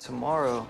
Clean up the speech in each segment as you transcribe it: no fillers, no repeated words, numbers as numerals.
tomorrow.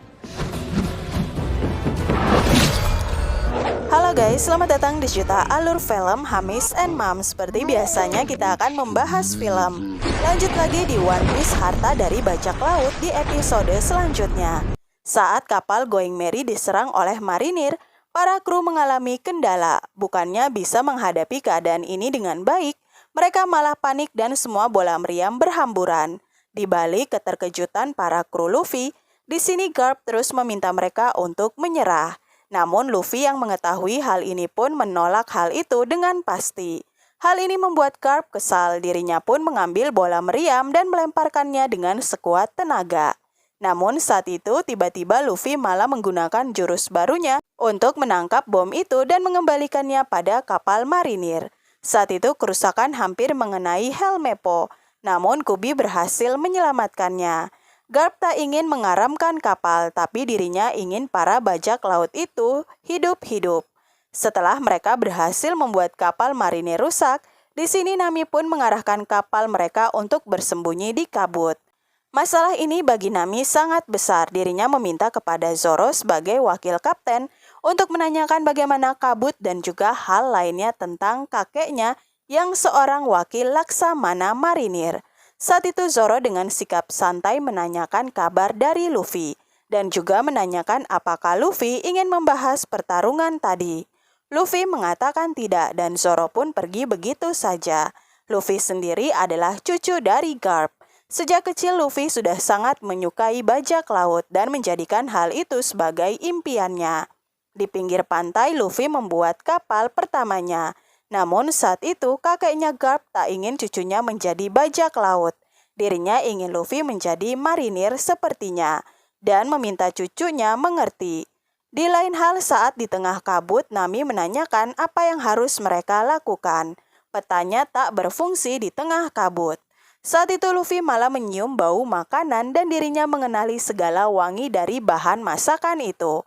Halo guys, selamat datang di Juta Alur Film Hamis and Mom. Seperti biasanya kita akan membahas film. Lanjut lagi di One Piece Harta dari Bajak Laut di episode selanjutnya. Saat kapal Going Merry diserang oleh marinir, para kru mengalami kendala. Bukannya bisa menghadapi keadaan ini dengan baik, mereka malah panik dan semua bola meriam berhamburan. Di balik keterkejutan para kru Luffy, di sini Garp terus meminta mereka untuk menyerah. Namun Luffy yang mengetahui hal ini pun menolak hal itu dengan pasti. Hal ini membuat Garp kesal, dirinya pun mengambil bola meriam dan melemparkannya dengan sekuat tenaga. Namun saat itu tiba-tiba Luffy malah menggunakan jurus barunya untuk menangkap bom itu dan mengembalikannya pada kapal marinir. Saat itu kerusakan hampir mengenai Helmeppo, namun Kubi berhasil menyelamatkannya. Garp tak ingin mengaramkan kapal, tapi dirinya ingin para bajak laut itu hidup-hidup. Setelah mereka berhasil membuat kapal marinir rusak, di sini Nami pun mengarahkan kapal mereka untuk bersembunyi di kabut. Masalah ini bagi Nami sangat besar. Dirinya meminta kepada Zoro sebagai wakil kapten untuk menanyakan bagaimana kabut dan juga hal lainnya tentang kakeknya yang seorang wakil laksamana marinir. Saat itu Zoro dengan sikap santai menanyakan kabar dari Luffy dan juga menanyakan apakah Luffy ingin membahas pertarungan tadi. Luffy mengatakan tidak dan Zoro pun pergi begitu saja. Luffy sendiri adalah cucu dari Garp. Sejak kecil Luffy sudah sangat menyukai bajak laut dan menjadikan hal itu sebagai impiannya. Di pinggir pantai Luffy membuat kapal pertamanya. Namun saat itu kakeknya Garp tak ingin cucunya menjadi bajak laut. Dirinya ingin Luffy menjadi marinir sepertinya dan meminta cucunya mengerti. Di lain hal saat di tengah kabut Nami menanyakan apa yang harus mereka lakukan. Petanya tak berfungsi di tengah kabut. Saat itu Luffy malah menyium bau makanan dan dirinya mengenali segala wangi dari bahan masakan itu.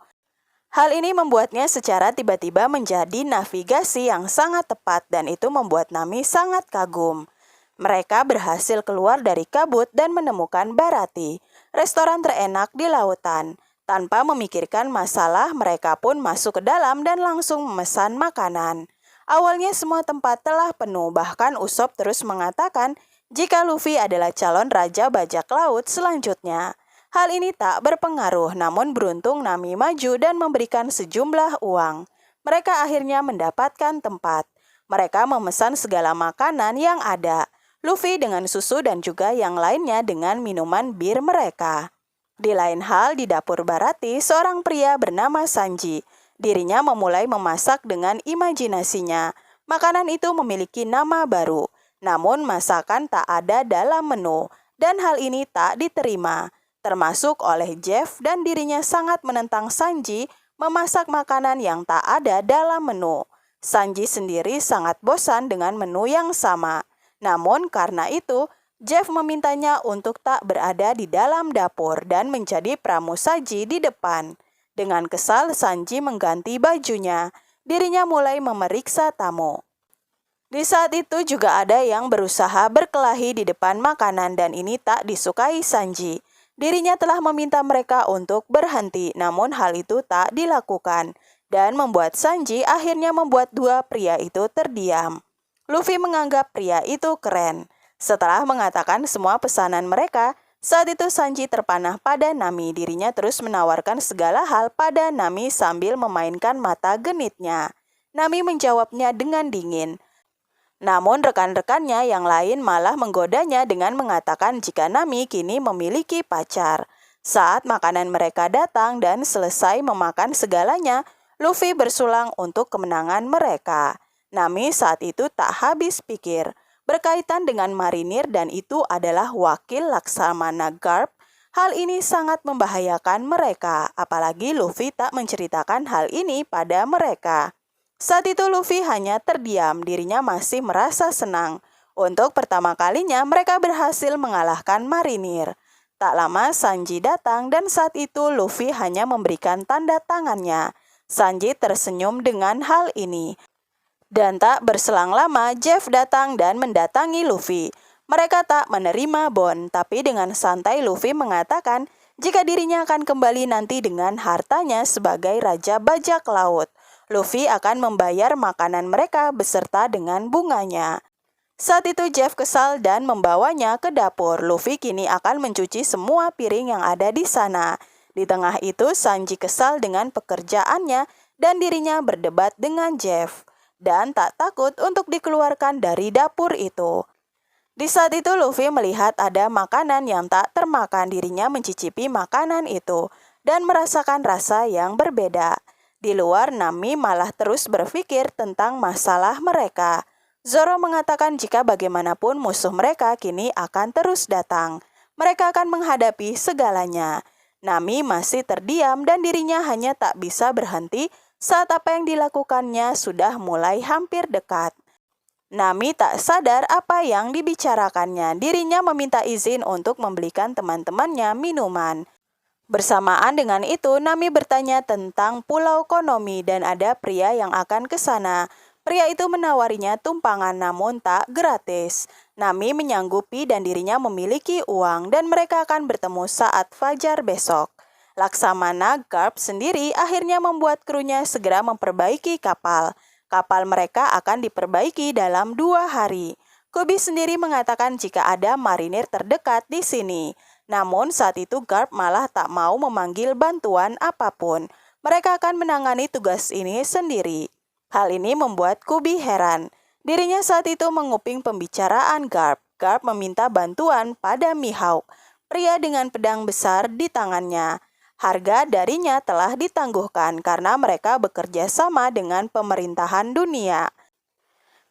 Hal ini membuatnya secara tiba-tiba menjadi navigasi yang sangat tepat dan itu membuat Nami sangat kagum. Mereka berhasil keluar dari kabut dan menemukan Baratie, restoran terenak di lautan. Tanpa memikirkan masalah, mereka pun masuk ke dalam dan langsung memesan makanan. Awalnya semua tempat telah penuh, bahkan Usopp terus mengatakan jika Luffy adalah calon raja bajak laut selanjutnya. Hal ini tak berpengaruh, namun beruntung Nami maju dan memberikan sejumlah uang. Mereka akhirnya mendapatkan tempat. Mereka memesan segala makanan yang ada. Luffy dengan susu dan juga yang lainnya dengan minuman bir mereka. Di lain hal, di dapur Baratie, seorang pria bernama Sanji. Dirinya memulai memasak dengan imajinasinya. Makanan itu memiliki nama baru, namun masakan tak ada dalam menu, dan hal ini tak diterima. Termasuk oleh Jeff dan dirinya sangat menentang Sanji memasak makanan yang tak ada dalam menu. Sanji sendiri sangat bosan dengan menu yang sama. Namun karena itu, Jeff memintanya untuk tak berada di dalam dapur dan menjadi pramusaji di depan. Dengan kesal, Sanji mengganti bajunya. Dirinya mulai memeriksa tamu. Di saat itu juga ada yang berusaha berkelahi di depan makanan dan ini tak disukai Sanji. Dirinya telah meminta mereka untuk berhenti, namun hal itu tak dilakukan dan membuat Sanji akhirnya membuat dua pria itu terdiam. Luffy menganggap pria itu keren. Setelah mengatakan semua pesanan mereka, saat itu Sanji terpanah pada Nami. Dirinya terus menawarkan segala hal pada Nami sambil memainkan mata genitnya. Nami menjawabnya dengan dingin. Namun rekan-rekannya yang lain malah menggodanya dengan mengatakan jika Nami kini memiliki pacar. Saat makanan mereka datang dan selesai memakan segalanya, Luffy bersulang untuk kemenangan mereka. Nami saat itu tak habis pikir. Berkaitan dengan marinir dan itu adalah wakil laksamana Garp, hal ini sangat membahayakan mereka, apalagi Luffy tak menceritakan hal ini pada mereka. Saat itu Luffy hanya terdiam, dirinya masih merasa senang. Untuk pertama kalinya mereka berhasil mengalahkan marinir. Tak lama Sanji datang dan saat itu Luffy hanya memberikan tanda tangannya. Sanji tersenyum dengan hal ini. Dan tak berselang lama Jeff datang dan mendatangi Luffy. Mereka tak menerima Bond, tapi dengan santai Luffy mengatakan jika dirinya akan kembali nanti dengan hartanya sebagai Raja Bajak Laut. Luffy akan membayar makanan mereka beserta dengan bunganya. Saat itu Jeff kesal dan membawanya ke dapur. Luffy kini akan mencuci semua piring yang ada di sana. Di tengah itu Sanji kesal dengan pekerjaannya dan dirinya berdebat dengan Jeff. Dan tak takut untuk dikeluarkan dari dapur itu. Di saat itu Luffy melihat ada makanan yang tak termakan. Dirinya mencicipi makanan itu dan merasakan rasa yang berbeda. Di luar Nami malah terus berpikir tentang masalah mereka. Zoro mengatakan jika bagaimanapun musuh mereka kini akan terus datang. Mereka akan menghadapi segalanya. Nami masih terdiam dan dirinya hanya tak bisa berhenti saat apa yang dilakukannya sudah mulai hampir dekat. Nami tak sadar apa yang dibicarakannya. Dirinya meminta izin untuk membelikan teman-temannya minuman. Bersamaan dengan itu, Nami bertanya tentang Pulau Konomi dan ada pria yang akan ke sana. Pria itu menawarinya tumpangan namun tak gratis. Nami menyanggupi dan dirinya memiliki uang dan mereka akan bertemu saat fajar besok. Laksamana Garp sendiri akhirnya membuat krunya segera memperbaiki kapal. Kapal mereka akan diperbaiki dalam 2 hari. Kubi sendiri mengatakan jika ada marinir terdekat di sini. Namun saat itu Garp malah tak mau memanggil bantuan apapun. Mereka akan menangani tugas ini sendiri. Hal ini membuat Kubi heran. Dirinya saat itu menguping pembicaraan Garp. Garp meminta bantuan pada Mihawk, pria dengan pedang besar di tangannya. Harga darinya telah ditangguhkan karena mereka bekerja sama dengan pemerintahan dunia.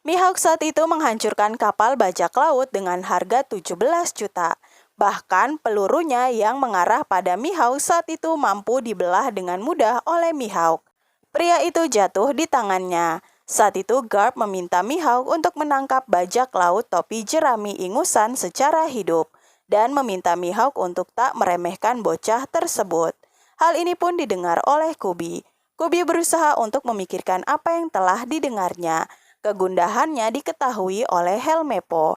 Mihawk saat itu menghancurkan kapal bajak laut dengan harga 17 juta. Bahkan pelurunya yang mengarah pada Mihawk saat itu mampu dibelah dengan mudah oleh Mihawk. Pria itu jatuh di tangannya. Saat itu Garp meminta Mihawk untuk menangkap bajak laut topi jerami ingusan secara hidup dan meminta Mihawk untuk tak meremehkan bocah tersebut. Hal ini pun didengar oleh Kubi. Kubi berusaha untuk memikirkan apa yang telah didengarnya. Kegundahannya diketahui oleh Helmeppo.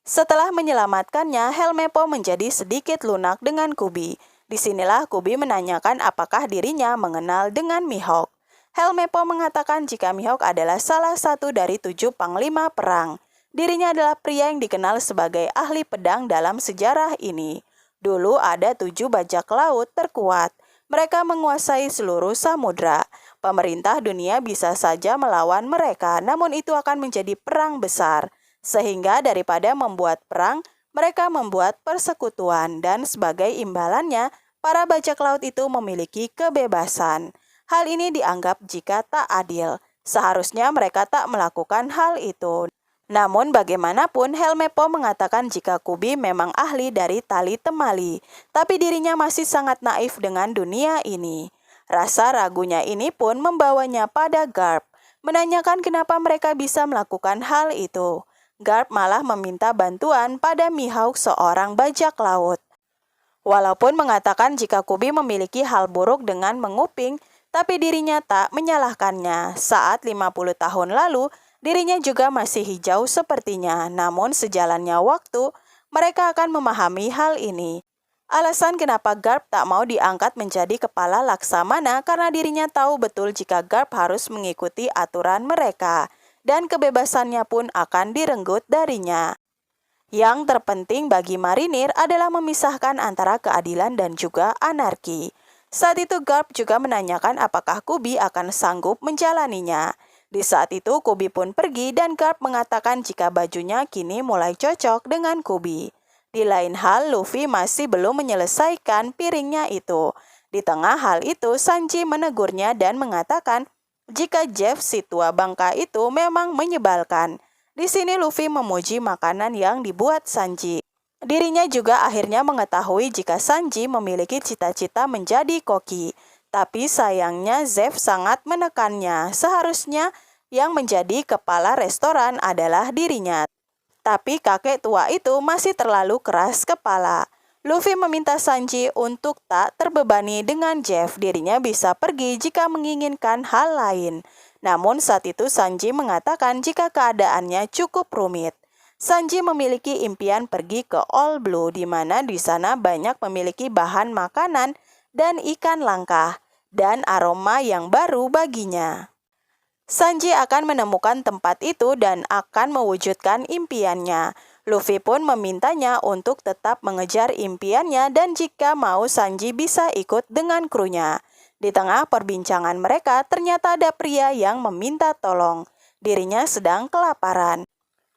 Setelah menyelamatkannya, Helmeppo menjadi sedikit lunak dengan Kubi. Disinilah Kubi menanyakan apakah dirinya mengenal dengan Mihawk. Helmeppo mengatakan jika Mihawk adalah salah satu dari 7 panglima perang. Dirinya adalah pria yang dikenal sebagai ahli pedang dalam sejarah ini. Dulu ada 7 bajak laut terkuat. Mereka menguasai seluruh samudra. Pemerintah dunia bisa saja melawan mereka, namun itu akan menjadi perang besar. Sehingga daripada membuat perang, mereka membuat persekutuan dan sebagai imbalannya, para bajak laut itu memiliki kebebasan. Hal ini dianggap jika tak adil. Seharusnya mereka tak melakukan hal itu. Namun bagaimanapun Helmeppo mengatakan jika Kubi memang ahli dari tali temali, tapi dirinya masih sangat naif dengan dunia ini. Rasa ragunya ini pun membawanya pada Garp, menanyakan kenapa mereka bisa melakukan hal itu. Garp malah meminta bantuan pada Mihawk seorang bajak laut. Walaupun mengatakan jika Kubi memiliki hal buruk dengan menguping, tapi dirinya tak menyalahkannya. Saat 50 tahun lalu, dirinya juga masih hijau sepertinya, namun sejalannya waktu, mereka akan memahami hal ini. Alasan kenapa Garp tak mau diangkat menjadi kepala Laksamana karena dirinya tahu betul jika Garp harus mengikuti aturan mereka, dan kebebasannya pun akan direnggut darinya. Yang terpenting bagi marinir adalah memisahkan antara keadilan dan juga anarki. Saat itu Garp juga menanyakan apakah Kubi akan sanggup menjalaninya. Di saat itu Kubi pun pergi dan Garp mengatakan jika bajunya kini mulai cocok dengan Kubi. Di lain hal, Luffy masih belum menyelesaikan piringnya itu. Di tengah hal itu, Sanji menegurnya dan mengatakan jika Jeff si tua bangka itu memang menyebalkan. Di sini Luffy memuji makanan yang dibuat Sanji. Dirinya juga akhirnya mengetahui jika Sanji memiliki cita-cita menjadi koki. Tapi sayangnya Zeff sangat menekannya. Seharusnya yang menjadi kepala restoran adalah dirinya. Tapi kakek tua itu masih terlalu keras kepala. Luffy meminta Sanji untuk tak terbebani dengan Jeff. Dirinya bisa pergi jika menginginkan hal lain. Namun saat itu Sanji mengatakan jika keadaannya cukup rumit. Sanji memiliki impian pergi ke All Blue, di mana di sana banyak memiliki bahan makanan dan ikan langka dan aroma yang baru baginya. Sanji akan menemukan tempat itu dan akan mewujudkan impiannya. Luffy pun memintanya untuk tetap mengejar impiannya dan jika mau Sanji bisa ikut dengan krunya. Di tengah perbincangan mereka ternyata ada pria yang meminta tolong. Dirinya sedang kelaparan.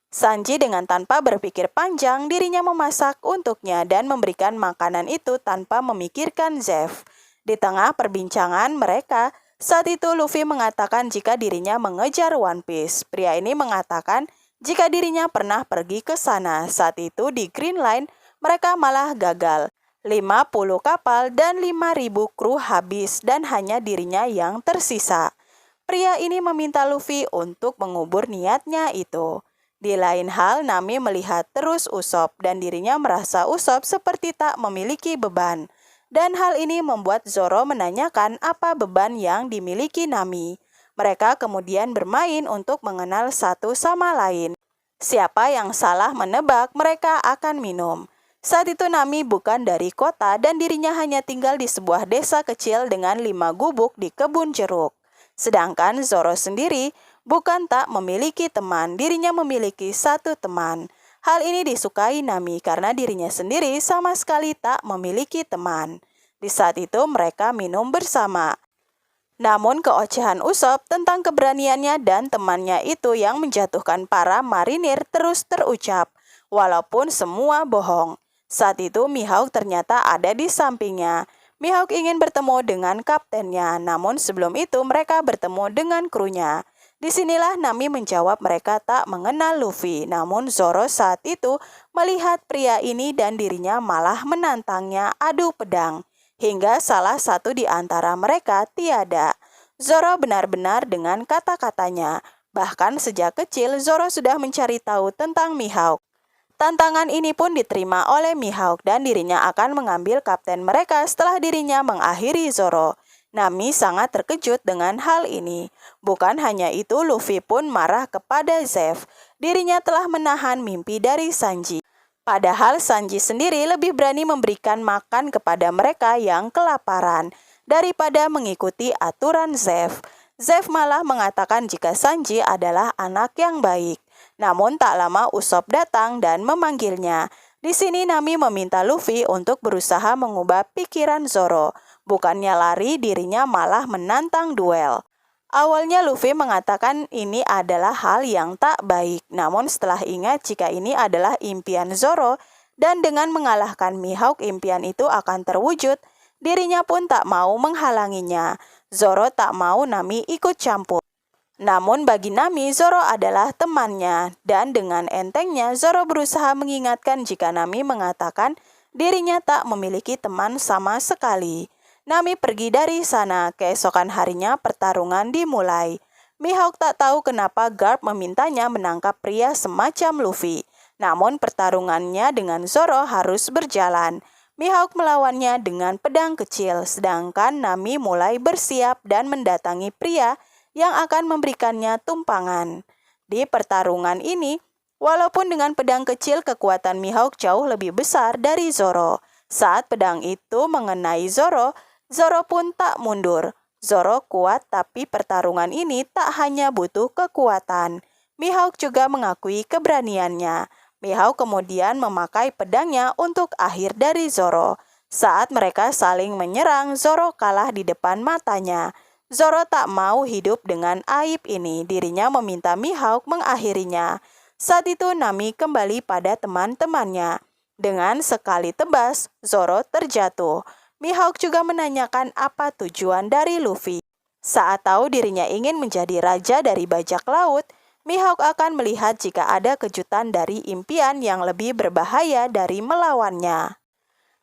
Sanji dengan tanpa berpikir panjang dirinya memasak untuknya dan memberikan makanan itu tanpa memikirkan Zeff. Di tengah perbincangan mereka, saat itu Luffy mengatakan jika dirinya mengejar One Piece. Pria ini mengatakan jika dirinya pernah pergi ke sana. Saat itu di Green Line mereka malah gagal. 50 kapal dan 5.000 kru habis dan hanya dirinya yang tersisa. Pria ini meminta Luffy untuk mengubur niatnya itu. Di lain hal, Nami melihat terus Usopp dan dirinya merasa Usopp seperti tak memiliki beban. Dan hal ini membuat Zoro menanyakan apa beban yang dimiliki Nami. Mereka kemudian bermain untuk mengenal satu sama lain. Siapa yang salah menebak, mereka akan minum. Saat itu Nami bukan dari kota dan dirinya hanya tinggal di sebuah desa kecil dengan 5 gubuk di kebun jeruk. Sedangkan Zoro sendiri bukan tak memiliki teman, dirinya memiliki satu teman. Hal ini disukai Nami karena dirinya sendiri sama sekali tak memiliki teman. Di saat itu mereka minum bersama. Namun keocehan Usopp tentang keberaniannya dan temannya itu yang menjatuhkan para marinir terus terucap, walaupun semua bohong. Saat itu Mihawk ternyata ada di sampingnya. Mihawk ingin bertemu dengan kaptennya, namun sebelum itu mereka bertemu dengan krunya. Disinilah Nami menjawab mereka tak mengenal Luffy, namun Zoro saat itu melihat pria ini dan dirinya malah menantangnya adu pedang. Hingga salah satu di antara mereka tiada. Zoro benar-benar dengan kata-katanya. Bahkan sejak kecil Zoro sudah mencari tahu tentang Mihawk. Tantangan ini pun diterima oleh Mihawk dan dirinya akan mengambil kapten mereka setelah dirinya mengakhiri Zoro. Nami sangat terkejut dengan hal ini. Bukan hanya itu, Luffy pun marah kepada Zeff. Dirinya telah menahan mimpi dari Sanji. Padahal Sanji sendiri lebih berani memberikan makan kepada mereka yang kelaparan daripada mengikuti aturan Zeff. Zeff malah mengatakan jika Sanji adalah anak yang baik. Namun tak lama Usopp datang dan memanggilnya. Di sini Nami meminta Luffy untuk berusaha mengubah pikiran Zoro. Bukannya lari, dirinya malah menantang duel. Awalnya Luffy mengatakan ini adalah hal yang tak baik. Namun setelah ingat jika ini adalah impian Zoro dan dengan mengalahkan Mihawk impian itu akan terwujud, dirinya pun tak mau menghalanginya. Zoro tak mau Nami ikut campur. Namun bagi Nami, Zoro adalah temannya. Dan dengan entengnya, Zoro berusaha mengingatkan jika Nami mengatakan dirinya tak memiliki teman sama sekali. Nami pergi dari sana. Keesokan harinya pertarungan dimulai. Mihawk tak tahu kenapa Garp memintanya menangkap pria semacam Luffy. Namun pertarungannya dengan Zoro harus berjalan. Mihawk melawannya dengan pedang kecil, sedangkan Nami mulai bersiap dan mendatangi pria yang akan memberikannya tumpangan. Di pertarungan ini, walaupun dengan pedang kecil kekuatan Mihawk jauh lebih besar dari Zoro. Saat pedang itu mengenai Zoro, Zoro pun tak mundur. Zoro kuat tapi pertarungan ini tak hanya butuh kekuatan. Mihawk juga mengakui keberaniannya. Mihawk kemudian memakai pedangnya untuk akhir dari Zoro. Saat mereka saling menyerang, Zoro kalah di depan matanya. Zoro tak mau hidup dengan aib ini. Dirinya meminta Mihawk mengakhirinya. Saat itu Nami kembali pada teman-temannya. Dengan sekali tebas, Zoro terjatuh. Mihawk juga menanyakan apa tujuan dari Luffy. Saat tahu dirinya ingin menjadi raja dari bajak laut, Mihawk akan melihat jika ada kejutan dari impian yang lebih berbahaya dari melawannya.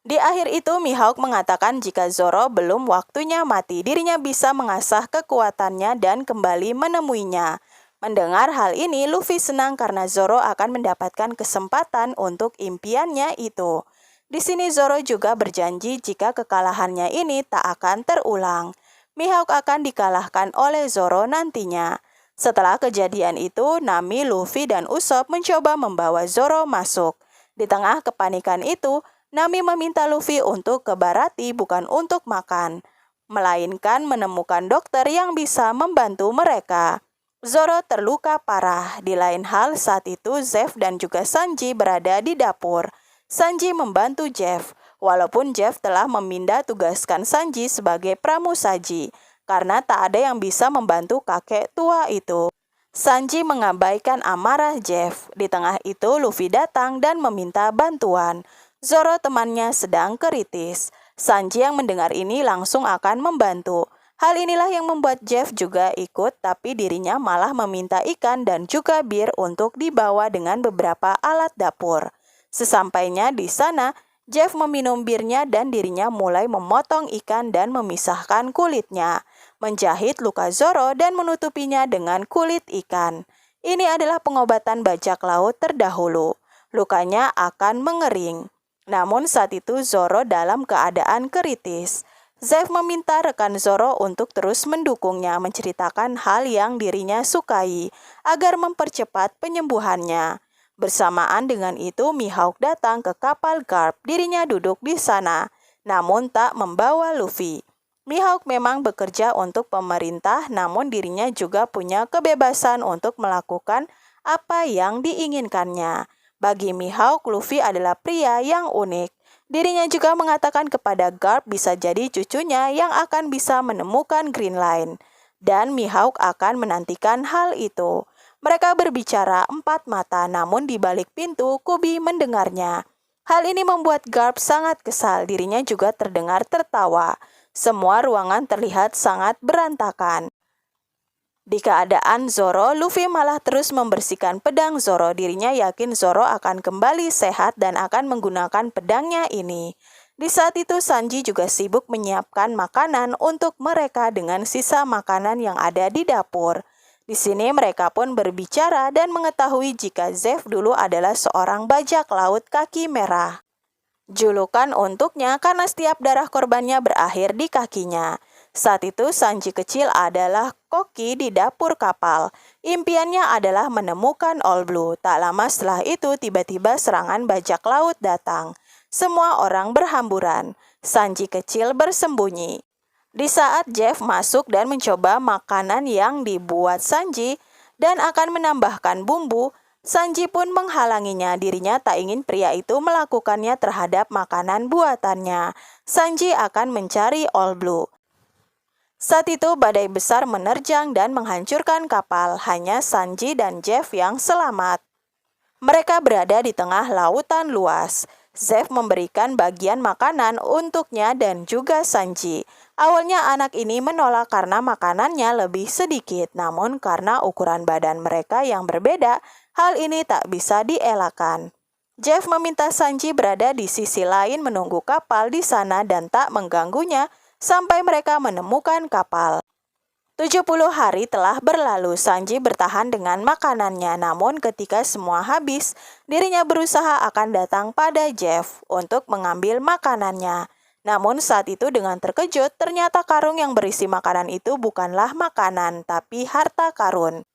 Di akhir itu Mihawk mengatakan jika Zoro belum waktunya mati, dirinya bisa mengasah kekuatannya dan kembali menemuinya. Mendengar hal ini, Luffy senang karena Zoro akan mendapatkan kesempatan untuk impiannya itu. Di sini Zoro juga berjanji jika kekalahannya ini tak akan terulang. Mihawk akan dikalahkan oleh Zoro nantinya. Setelah kejadian itu, Nami, Luffy, dan Usopp mencoba membawa Zoro masuk. Di tengah kepanikan itu, Nami meminta Luffy untuk ke Baratie bukan untuk makan, melainkan menemukan dokter yang bisa membantu mereka. Zoro terluka parah. Di lain hal, saat itu Zeff dan juga Sanji berada di dapur. Sanji membantu Jeff, walaupun Jeff telah memindah tugaskan Sanji sebagai pramusaji, karena tak ada yang bisa membantu kakek tua itu. Sanji mengabaikan amarah Jeff. Di tengah itu Luffy datang dan meminta bantuan. Zoro temannya sedang kritis. Sanji yang mendengar ini langsung akan membantu. Hal inilah yang membuat Jeff juga ikut, tapi dirinya malah meminta ikan dan juga bir untuk dibawa dengan beberapa alat dapur. Sesampainya di sana, Jeff meminum birnya dan dirinya mulai memotong ikan dan memisahkan kulitnya, menjahit luka Zoro dan menutupinya dengan kulit ikan. Ini adalah pengobatan bajak laut terdahulu. Lukanya akan mengering. Namun saat itu Zoro dalam keadaan kritis. Zeff meminta rekan Zoro untuk terus mendukungnya menceritakan hal yang dirinya sukai agar mempercepat penyembuhannya. Bersamaan dengan itu, Mihawk datang ke kapal Garp. Dirinya duduk di sana, namun tak membawa Luffy. Mihawk memang bekerja untuk pemerintah, namun dirinya juga punya kebebasan untuk melakukan apa yang diinginkannya. Bagi Mihawk, Luffy adalah pria yang unik. Dirinya juga mengatakan kepada Garp bisa jadi cucunya yang akan bisa menemukan Green Line. Dan Mihawk akan menantikan hal itu. Mereka berbicara empat mata, namun di balik pintu, Kubi mendengarnya. Hal ini membuat Garp sangat kesal, dirinya juga terdengar tertawa. Semua ruangan terlihat sangat berantakan. Di keadaan Zoro, Luffy malah terus membersihkan pedang Zoro. Dirinya yakin Zoro akan kembali sehat dan akan menggunakan pedangnya ini. Di saat itu Sanji juga sibuk menyiapkan makanan untuk mereka dengan sisa makanan yang ada di dapur. Di sini mereka pun berbicara dan mengetahui jika Zeff dulu adalah seorang bajak laut kaki merah. Julukan untuknya karena setiap darah korbannya berakhir di kakinya. Saat itu Sanji kecil adalah koki di dapur kapal. Impiannya adalah menemukan All Blue. Tak lama setelah itu tiba-tiba serangan bajak laut datang. Semua orang berhamburan. Sanji kecil bersembunyi. Di saat Jeff masuk dan mencoba makanan yang dibuat Sanji dan akan menambahkan bumbu, Sanji pun menghalanginya. Dirinya tak ingin pria itu melakukannya terhadap makanan buatannya. Sanji akan mencari All Blue. Saat itu badai besar menerjang dan menghancurkan kapal. Hanya Sanji dan Jeff yang selamat. Mereka berada di tengah lautan luas. Zeff memberikan bagian makanan untuknya dan juga Sanji. Awalnya anak ini menolak karena makanannya lebih sedikit, namun karena ukuran badan mereka yang berbeda, hal ini tak bisa dielakkan. Jeff meminta Sanji berada di sisi lain menunggu kapal di sana dan tak mengganggunya sampai mereka menemukan kapal. 70 hari telah berlalu, Sanji bertahan dengan makanannya, namun ketika semua habis, dirinya berusaha akan datang pada Jeff untuk mengambil makanannya. Namun saat itu dengan terkejut, ternyata karung yang berisi makanan itu bukanlah makanan, tapi harta karun.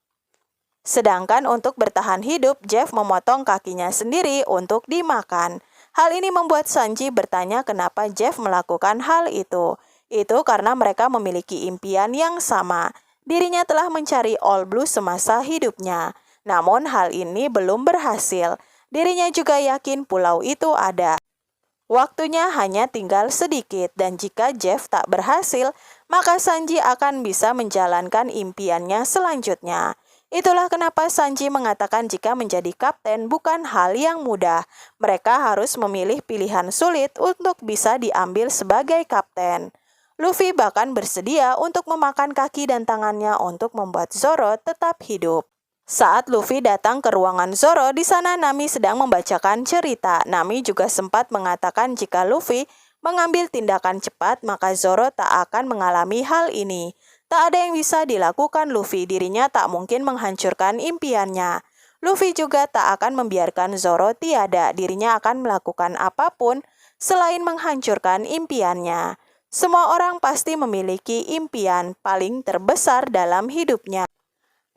Sedangkan untuk bertahan hidup, Jeff memotong kakinya sendiri untuk dimakan. Hal ini membuat Sanji bertanya kenapa Jeff melakukan hal itu. Itu karena mereka memiliki impian yang sama. Dirinya telah mencari All Blue semasa hidupnya. Namun hal ini belum berhasil. Dirinya juga yakin pulau itu ada. Waktunya hanya tinggal sedikit dan jika Jeff tak berhasil, maka Sanji akan bisa menjalankan impiannya selanjutnya. Itulah kenapa Sanji mengatakan jika menjadi kapten bukan hal yang mudah. Mereka harus memilih pilihan sulit untuk bisa diambil sebagai kapten. Luffy bahkan bersedia untuk memakan kaki dan tangannya untuk membuat Zoro tetap hidup. Saat Luffy datang ke ruangan Zoro, di sana Nami sedang membacakan cerita. Nami juga sempat mengatakan jika Luffy mengambil tindakan cepat, maka Zoro tak akan mengalami hal ini. Tak ada yang bisa dilakukan Luffy, dirinya tak mungkin menghancurkan impiannya. Luffy juga tak akan membiarkan Zoro tiada, dirinya akan melakukan apapun selain menghancurkan impiannya. Semua orang pasti memiliki impian paling terbesar dalam hidupnya.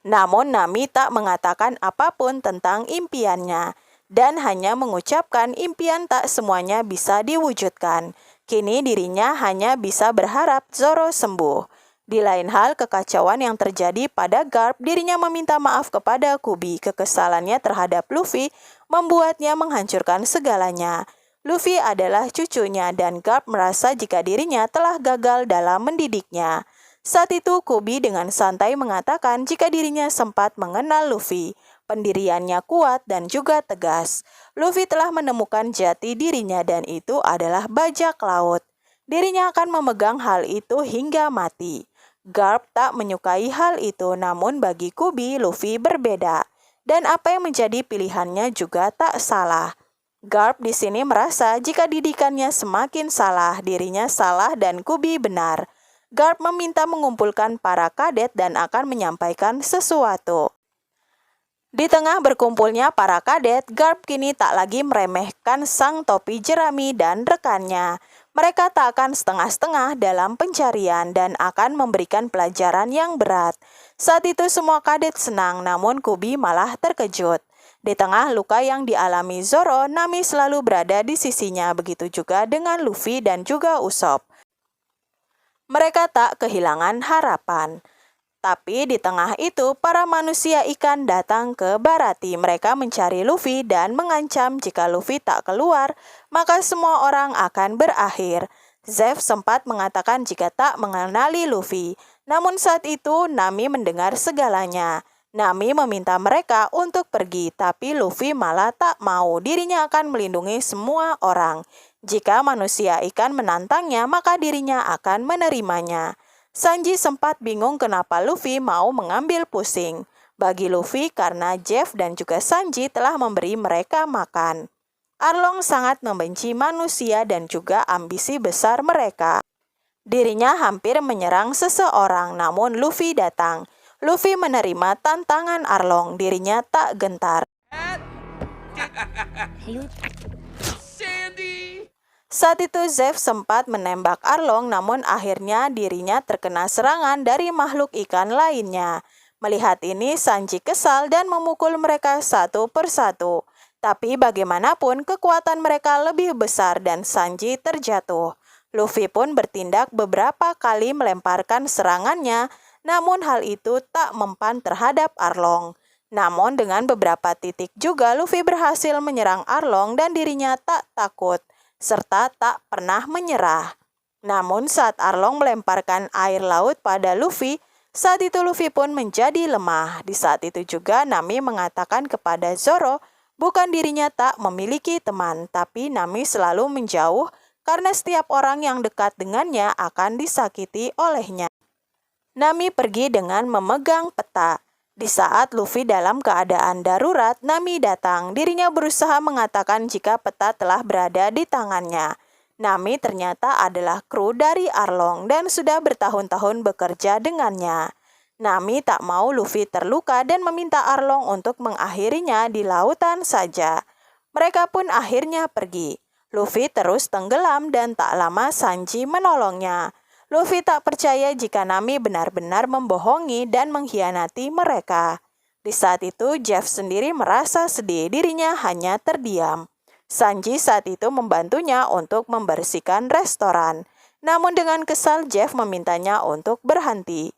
Namun Nami tak mengatakan apapun tentang impiannya dan hanya mengucapkan impian tak semuanya bisa diwujudkan. Kini dirinya hanya bisa berharap Zoro sembuh. Di lain hal, kekacauan yang terjadi pada Garp, dirinya meminta maaf kepada Kubi. Kekesalannya terhadap Luffy membuatnya menghancurkan segalanya. Luffy adalah cucunya dan Garp merasa jika dirinya telah gagal dalam mendidiknya. Saat itu Kubi dengan santai mengatakan jika dirinya sempat mengenal Luffy. Pendiriannya kuat dan juga tegas. Luffy telah menemukan jati dirinya dan itu adalah bajak laut. Dirinya akan memegang hal itu hingga mati. Garp tak menyukai hal itu, namun bagi Kubi, Luffy berbeda. Dan apa yang menjadi pilihannya juga tak salah. Garp di sini merasa jika didikannya semakin salah, dirinya salah dan Kubi benar. Garp meminta mengumpulkan para kadet dan akan menyampaikan sesuatu. Di tengah berkumpulnya para kadet, Garp kini tak lagi meremehkan sang topi jerami dan rekannya. Mereka tak akan setengah-setengah dalam pencarian dan akan memberikan pelajaran yang berat. Saat itu semua kadet senang, namun Kubi malah terkejut. Di tengah luka yang dialami Zoro, Nami selalu berada di sisinya, begitu juga dengan Luffy dan juga Usopp. Mereka tak kehilangan harapan. Tapi di tengah itu, para manusia ikan datang ke Baratie. Mereka mencari Luffy dan mengancam jika Luffy tak keluar, maka semua orang akan berakhir. Zeff sempat mengatakan jika tak mengenali Luffy. Namun saat itu, Nami mendengar segalanya. Nami meminta mereka untuk pergi, tapi Luffy malah tak mau. Dirinya akan melindungi semua orang. Jika manusia ikan menantangnya, maka dirinya akan menerimanya. Sanji sempat bingung kenapa Luffy mau mengambil pusing. Bagi Luffy karena Jeff dan juga Sanji telah memberi mereka makan. Arlong sangat membenci manusia dan juga ambisi besar mereka. Dirinya hampir menyerang seseorang, namun Luffy datang. Luffy menerima tantangan Arlong, dirinya tak gentar. Saat itu Zeff sempat menembak Arlong, namun akhirnya dirinya terkena serangan dari makhluk ikan lainnya. Melihat ini Sanji kesal dan memukul mereka satu persatu. Tapi bagaimanapun kekuatan mereka lebih besar dan Sanji terjatuh. Luffy pun bertindak beberapa kali melemparkan serangannya, namun hal itu tak mempan terhadap Arlong. Namun dengan beberapa titik juga Luffy berhasil menyerang Arlong dan dirinya tak takut, serta tak pernah menyerah. Namun saat Arlong melemparkan air laut pada Luffy, saat itu Luffy pun menjadi lemah. Di saat itu juga Nami mengatakan kepada Zoro, bukan dirinya tak memiliki teman, tapi Nami selalu menjauh karena setiap orang yang dekat dengannya akan disakiti olehnya. Nami pergi dengan memegang peta. Di saat Luffy dalam keadaan darurat, Nami datang. Dirinya berusaha mengatakan jika peta telah berada di tangannya. Nami ternyata adalah kru dari Arlong dan sudah bertahun-tahun bekerja dengannya. Nami tak mau Luffy terluka dan meminta Arlong untuk mengakhirinya di lautan saja. Mereka pun akhirnya pergi. Luffy terus tenggelam dan tak lama Sanji menolongnya. Luffy tak percaya jika Nami benar-benar membohongi dan mengkhianati mereka. Di saat itu Jeff sendiri merasa sedih, dirinya hanya terdiam. Sanji saat itu membantunya untuk membersihkan restoran. Namun dengan kesal Jeff memintanya untuk berhenti.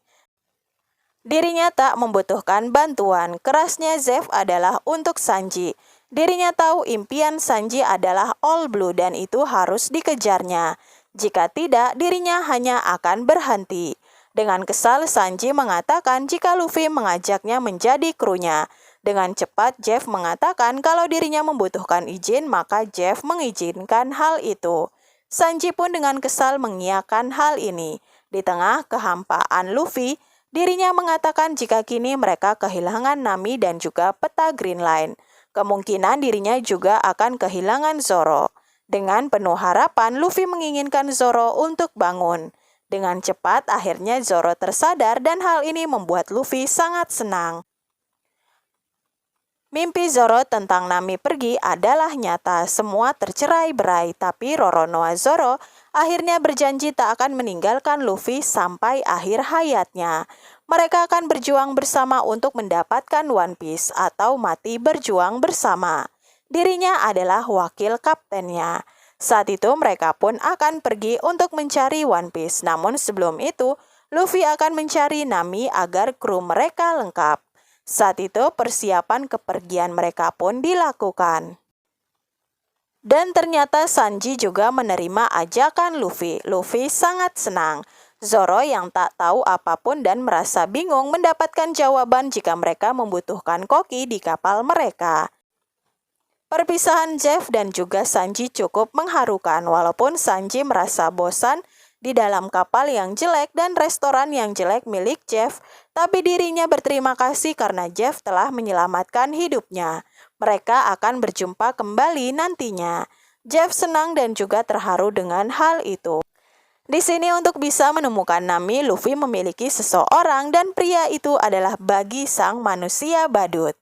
Dirinya tak membutuhkan bantuan, kerasnya Jeff adalah untuk Sanji. Dirinya tahu impian Sanji adalah All Blue dan itu harus dikejarnya. Jika tidak, dirinya hanya akan berhenti. Dengan kesal, Sanji mengatakan jika Luffy mengajaknya menjadi krunya. Dengan cepat, Jeff mengatakan kalau dirinya membutuhkan izin, maka Jeff mengizinkan hal itu. Sanji pun dengan kesal mengiyakan hal ini. Di tengah kehampaan Luffy, dirinya mengatakan jika kini mereka kehilangan Nami dan juga peta Green Line. Kemungkinan dirinya juga akan kehilangan Zoro. Dengan penuh harapan, Luffy menginginkan Zoro untuk bangun. Dengan cepat, akhirnya Zoro tersadar dan hal ini membuat Luffy sangat senang. Mimpi Zoro tentang Nami pergi adalah nyata, semua tercerai-berai, tapi Roronoa Zoro akhirnya berjanji tak akan meninggalkan Luffy sampai akhir hayatnya. Mereka akan berjuang bersama untuk mendapatkan One Piece atau mati berjuang bersama. Dirinya adalah wakil kaptennya. Saat itu mereka pun akan pergi untuk mencari One Piece. Namun sebelum itu, Luffy akan mencari Nami agar kru mereka lengkap. Saat itu persiapan kepergian mereka pun dilakukan. Dan ternyata Sanji juga menerima ajakan Luffy. Luffy sangat senang. Zoro yang tak tahu apapun dan merasa bingung mendapatkan jawaban jika mereka membutuhkan koki di kapal mereka. Perpisahan Jeff dan juga Sanji cukup mengharukan. Walaupun Sanji merasa bosan di dalam kapal yang jelek dan restoran yang jelek milik Jeff, tapi dirinya berterima kasih karena Jeff telah menyelamatkan hidupnya. Mereka akan berjumpa kembali nantinya. Jeff senang dan juga terharu dengan hal itu. Di sini untuk bisa menemukan Nami, Luffy memiliki seseorang dan pria itu adalah Buggy sang manusia badut.